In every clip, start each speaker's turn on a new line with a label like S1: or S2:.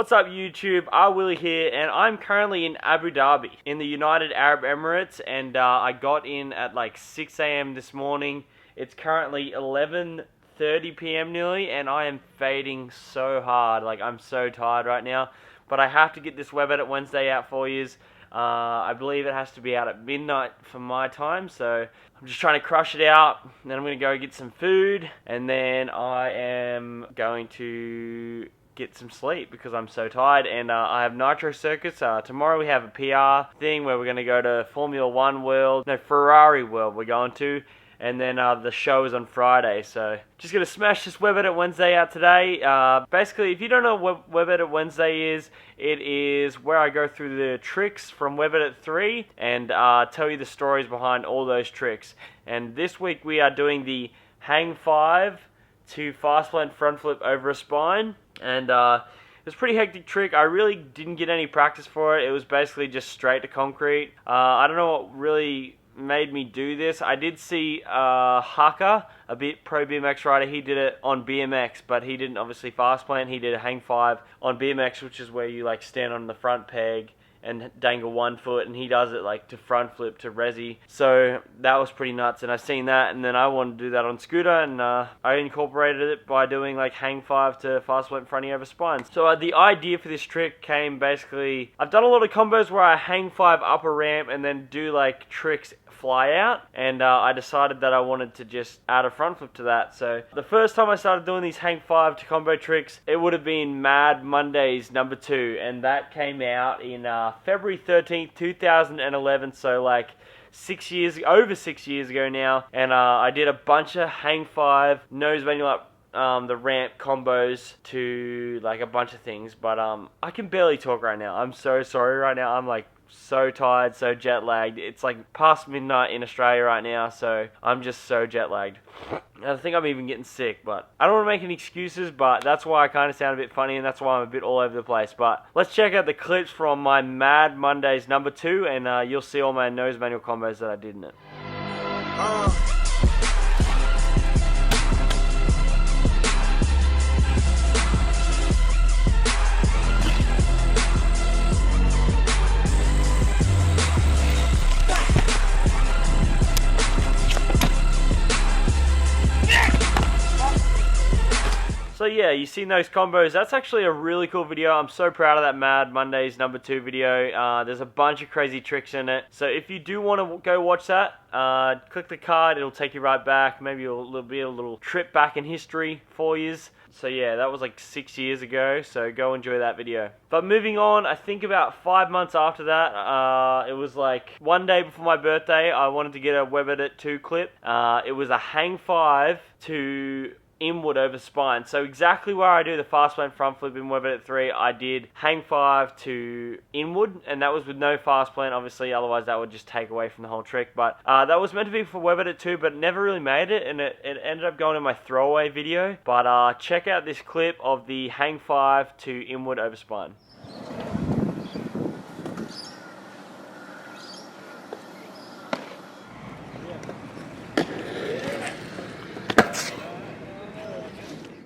S1: What's up YouTube, Willie here, and I'm currently in Abu Dhabi, in the United Arab Emirates, and I got in at like 6 a.m. this morning. It's currently 11:30 p.m. nearly, and I am fading so hard. Like, I'm so tired right now, but I have to get this Web Edit Wednesday out for you. I believe it has to be out at midnight for my time, so I'm just trying to crush it out. Then I'm going to go get some food, and then I am going to get some sleep because I'm so tired. And I have Nitro Circus. Tomorrow we have a PR thing where we're going to go to Formula One World, no, Ferrari World we're going to. And then the show is on Friday, so just going to smash this Web Edit Wednesday out today. Basically, if you don't know what Web Edit Wednesday is, it is where I go through the tricks from Web Edit 3 and tell you the stories behind all those tricks. And this week we are doing the Hang 5 to fast plant front flip over a spine. And it was a pretty hectic trick. I really didn't get any practice for it. It was basically just straight to concrete. I don't know what really made me do this. I did see Haka, a bit pro BMX rider. He did it on BMX, but he didn't obviously fast plant. He did a Hang 5 on BMX, which is where you like stand on the front peg and dangle one foot, and he does it like to front flip to resi. So that was pretty nuts, and I seen that, and then I wanted to do that on scooter, and I incorporated it by doing like Hang 5 to fast flip fronting over spine. So the idea for this trick came basically, I've done a lot of combos where I Hang 5 up a ramp and then do like tricks fly out, and I decided that I wanted to just add a front flip to that. So the first time I started doing these Hang 5 to combo tricks, it would have been Mad Mondays number 2, and that came out in February 13th, 2011, so like over 6 years ago now. And I did a bunch of Hang 5 nose manual up the ramp combos to like a bunch of things, but I can barely talk right now. I'm so sorry right now. I'm like so tired, so jet lagged. It's like past midnight in Australia right now, so I'm just so jet lagged. And I think I'm even getting sick, but I don't want to make any excuses, but that's why I kind of sound a bit funny, and that's why I'm a bit all over the place. But let's check out the clips from my Mad Mondays number 2, and you'll see all my nose manual combos that I did in it. So yeah, you seen those combos. That's actually a really cool video. I'm so proud of that Mad Mondays number 2 video. There's a bunch of crazy tricks in it. So if you do want to go watch that, click the card. It'll take you right back. Maybe it'll be a little trip back in history for you. So yeah, that was like 6 years ago. So go enjoy that video. But moving on, I think about 5 months after that, it was like one day before my birthday, I wanted to get a Web Edit 2 clip. It was a Hang 5 to inward over spine. So exactly where I do the fast plant front flip in Web Edit 3, I did Hang 5 to inward, and that was with no fast plant, obviously, otherwise that would just take away from the whole trick. But that was meant to be for Web Edit 2, but never really made it, and it ended up going in my throwaway video. But check out this clip of the Hang 5 to inward over spine.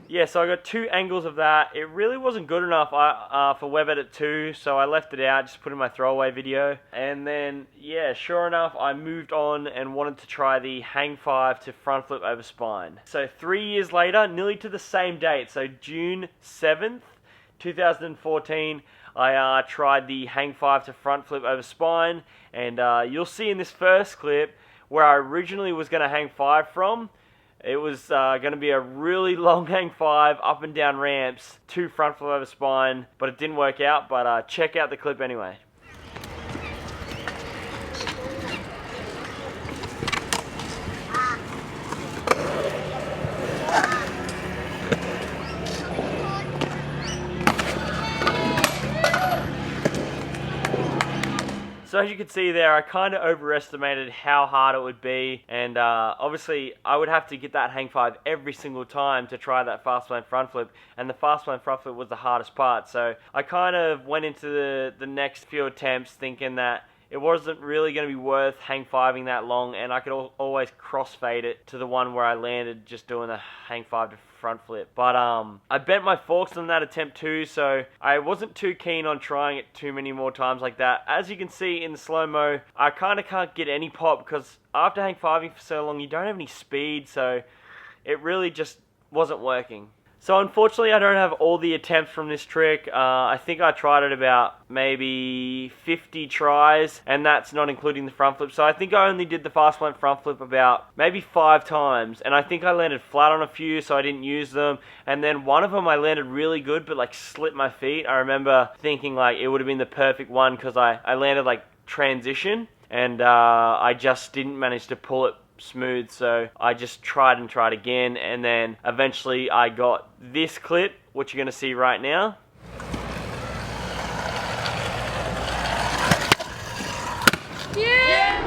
S1: Yeah, so I got 2 angles of that. It really wasn't good enough for Web Edit 2, so I left it out, just put in my throwaway video. And then, yeah, sure enough, I moved on and wanted to try the Hang 5 to front flip over spine. So 3 years later, nearly to the same date, so June 7th, 2014, I tried the Hang 5 to front flip over spine. And you'll see in this first clip where I originally was going to Hang 5 from. It was going to be a really long Hang 5 up and down ramps to front flip over spine, but it didn't work out. But check out the clip anyway. So as you can see there, I kind of overestimated how hard it would be, and obviously I would have to get that Hang 5 every single time to try that fast plant front flip, and the fast plant front flip was the hardest part. So I kind of went into the next few attempts thinking that it wasn't really going to be worth hang fiving that long, and I could always crossfade it to the one where I landed just doing the hang five to front flip. But I bent my forks on that attempt too, so I wasn't too keen on trying it too many more times like that. As you can see in the slow-mo, I kind of can't get any pop because after hang fiving for so long, you don't have any speed, so it really just wasn't working. So unfortunately, I don't have all the attempts from this trick. I think I tried it about maybe 50 tries, and that's not including the front flip. So I think I only did the fast plant front flip about maybe 5 times, and I think I landed flat on a few, so I didn't use them. And then one of them I landed really good, but like slipped my feet. I remember thinking like it would have been the perfect one because I landed like transition, and I just didn't manage to pull it smooth, so I just tried and tried again, and then eventually I got this clip, which you're going to see right now.
S2: Yeah!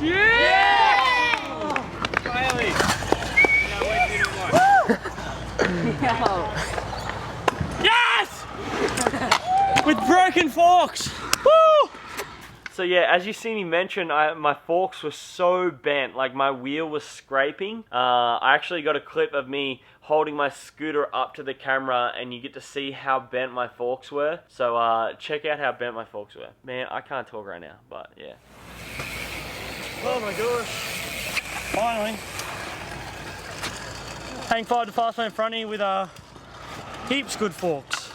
S1: Yeah! Finally! Yes! With broken forks! Woo! So yeah, as you see me mention, my forks were so bent, like my wheel was scraping. I actually got a clip of me holding my scooter up to the camera, and you get to see how bent my forks were. So check out how bent my forks were. Man, I can't talk right now, but yeah.
S3: Oh my gosh. Finally. Hang five to fast plant fronty with heaps good forks.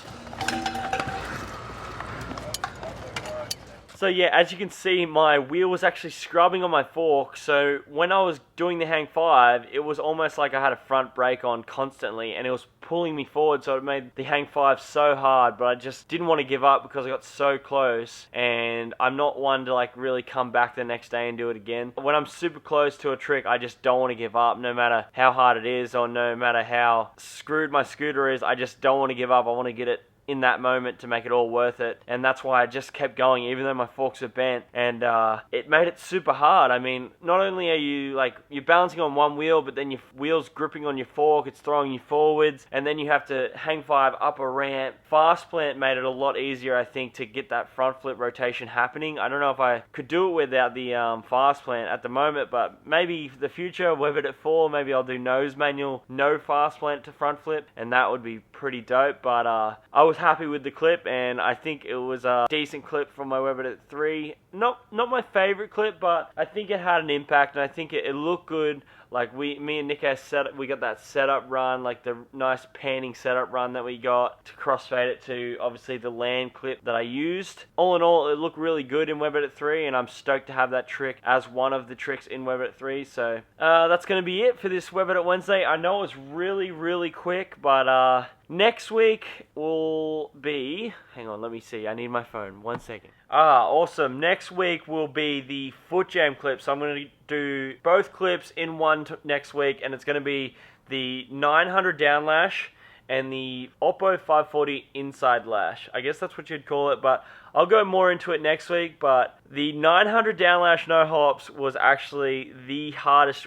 S1: So yeah, as you can see, my wheel was actually scrubbing on my fork, so when I was doing the hang five, it was almost like I had a front brake on constantly, and it was pulling me forward, so it made the hang five so hard, but I just didn't want to give up because I got so close, and I'm not one to like really come back the next day and do it again. When I'm super close to a trick, I just don't want to give up, no matter how hard it is, or no matter how screwed my scooter is. I just don't want to give up. I want to get it in that moment to make it all worth it, and that's why I just kept going even though my forks were bent, and it made it super hard. I mean, not only are you like, you're balancing on one wheel, but then your wheel's gripping on your fork, it's throwing you forwards, and then you have to hang five up a ramp. Fast plant made it a lot easier, I think, to get that front flip rotation happening. I don't know if I could do it without the fast plant at the moment, but maybe for the future, whether at 4, maybe I'll do nose manual, no fast plant to front flip, and that would be pretty dope. But I was happy with the clip, and I think it was a decent clip from my Webbit at 3. Not my favorite clip, but I think it had an impact, and I think it looked good. Like me and Nick we got that setup run, like the nice panning setup run that we got to crossfade it to obviously the land clip that I used. All in all, it looked really good in Webbit at 3, and I'm stoked to have that trick as one of the tricks in Webbit at 3. So that's going to be it for this Webbit at Wednesday. I know it was really quick, but next week will be, hang on, let me see, I need my phone, 1 second. Awesome. Next week will be the foot jam clip, so I'm going to do both clips in one next week, and it's going to be the 900 down lash and the Oppo 540 inside lash. I guess that's what you'd call it, but I'll go more into it next week. But the 900 down lash no hops was actually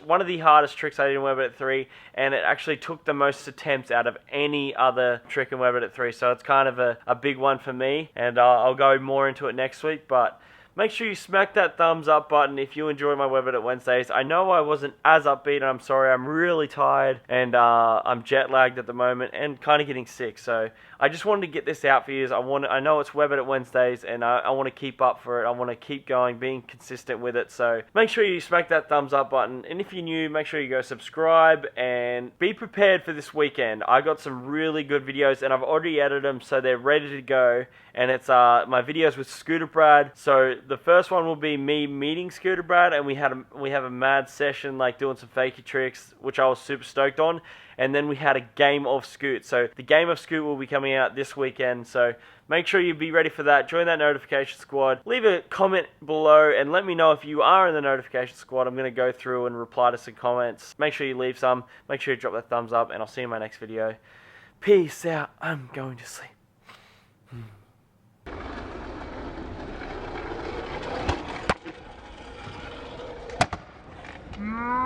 S1: one of the hardest tricks I did in Webbit at 3, and it actually took the most attempts out of any other trick in Webbit at 3, so it's kind of a big one for me, and I'll go more into it next week. But make sure you smack that thumbs up button if you enjoy my Webbit at Wednesdays. I know I wasn't as upbeat, and I'm sorry. I'm really tired, and I'm jet lagged at the moment and kind of getting sick. So I just wanted to get this out for you. I know it's Webbit at Wednesdays, and I want to keep up for it. I want to keep going, being consistent with it. So make sure you smack that thumbs up button. And if you're new, make sure you go subscribe and be prepared for this weekend. I got some really good videos, and I've already edited them, so they're ready to go. And it's my videos with Scooter Brad. So the first one will be me meeting Scooter Brad, and we have a mad session, like doing some fakey tricks, which I was super stoked on. And then we had a game of Scoot. So the game of Scoot will be coming out this weekend. So make sure you be ready for that. Join that notification squad. Leave a comment below and let me know if you are in the notification squad. I'm going to go through and reply to some comments. Make sure you leave some. Make sure you drop that thumbs up, and I'll see you in my next video. Peace out. I'm going to sleep.
S2: Yeah!